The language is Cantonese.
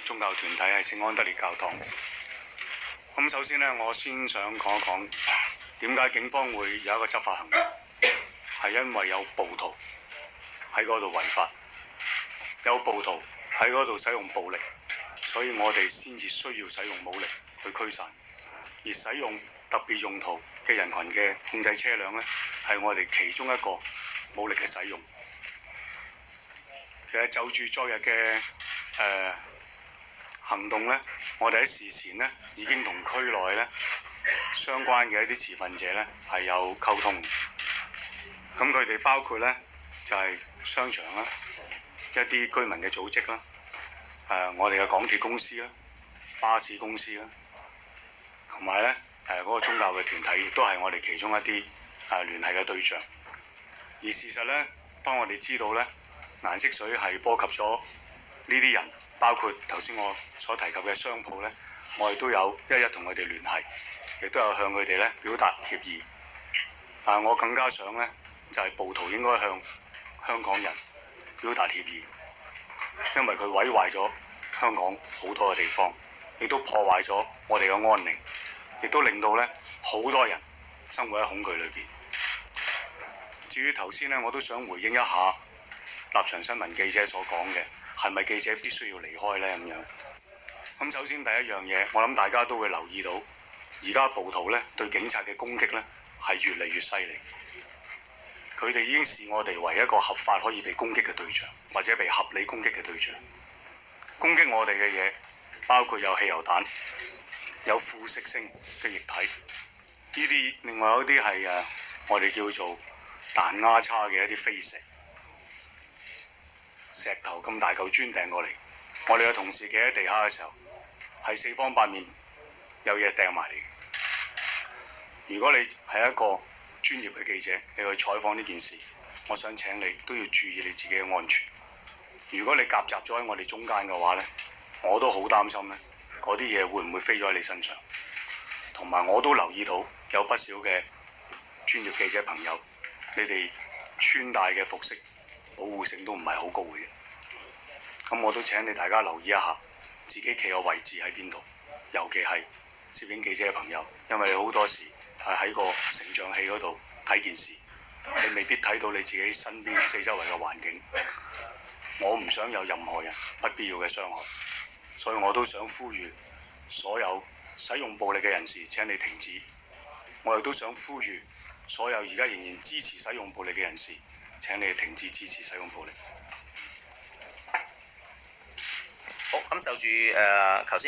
宗教團體係聖安德烈教堂。咁首先呢，我先想講一講點解警方會有一個執法行動，係因為有暴徒喺嗰度違法，有暴徒喺嗰度使用暴力，所以我哋先至需要使用武力去驅散。而使用特別用途嘅人群嘅控制車輛呢，係我哋其中一個武力嘅使用。其實就住昨日嘅行動呢，我哋喺事前呢已經同區內呢相關嘅一啲持份者呢係有溝通。咁佢哋包括呢就係商場啦、一啲居民嘅組織啦、我哋嘅港鐵公司啦、巴士公司啦，同埋呢嗰個宗教嘅團體，亦都係我哋其中一啲聯繫嘅對象。而事實呢，當我哋知道呢顏色水係波及咗呢啲人，包括頭先我所提及嘅商鋪呢，我哋都有一一同佢哋聯繫，亦都有向佢哋呢表達歉意。但我更加想呢，就係暴徒應該向香港人表達歉意，因為佢毀壞咗香港好多嘅地方，亦都破壞咗我哋嘅安寧，亦都令到呢好多人生活喺恐懼裏邊。至於頭先呢，我都想回應一下立場新聞記者所講嘅，係咪記者必須要離開呢？咁樣。咁首先第一樣嘢，我諗大家都會留意到，而家暴徒呢對警察嘅攻擊呢係越嚟越犀利。佢哋已經視我哋為一個合法可以被攻擊嘅對象，或者被合理攻擊嘅對象。攻擊我哋嘅嘢包括有汽油彈、有腐蝕性嘅液體，呢啲另外有一啲係我哋叫做彈丫叉嘅一啲飛石。石頭咁大嚿磚掟過嚟，我哋嘅同事企喺地下嘅時候，係四方八面有嘢掟埋嚟。如果你係一個專業嘅記者，你去採訪呢件事，我想請你都要注意你自己嘅安全。如果你夾雜咗喺我哋中間嘅話呢，我都好擔心呢嗰啲嘢會唔會飛咗喺你身上。同埋我都留意到有不少嘅專業記者朋友，你哋穿戴嘅服飾保護性都唔係好高嘅，咁我都請你大家留意一下自己企嘅位置喺邊度，尤其係攝影記者嘅朋友，因為好多時係喺個成像器嗰度睇件事，你未必睇到你自己身邊四周圍嘅環境。我唔想有任何人不必要嘅傷害，所以我都想呼籲所有使用暴力嘅人士請你停止。我亦都想呼籲所有而家仍然支持使用暴力嘅人士，請你停止支持使用暴力。好，咁就住頭先。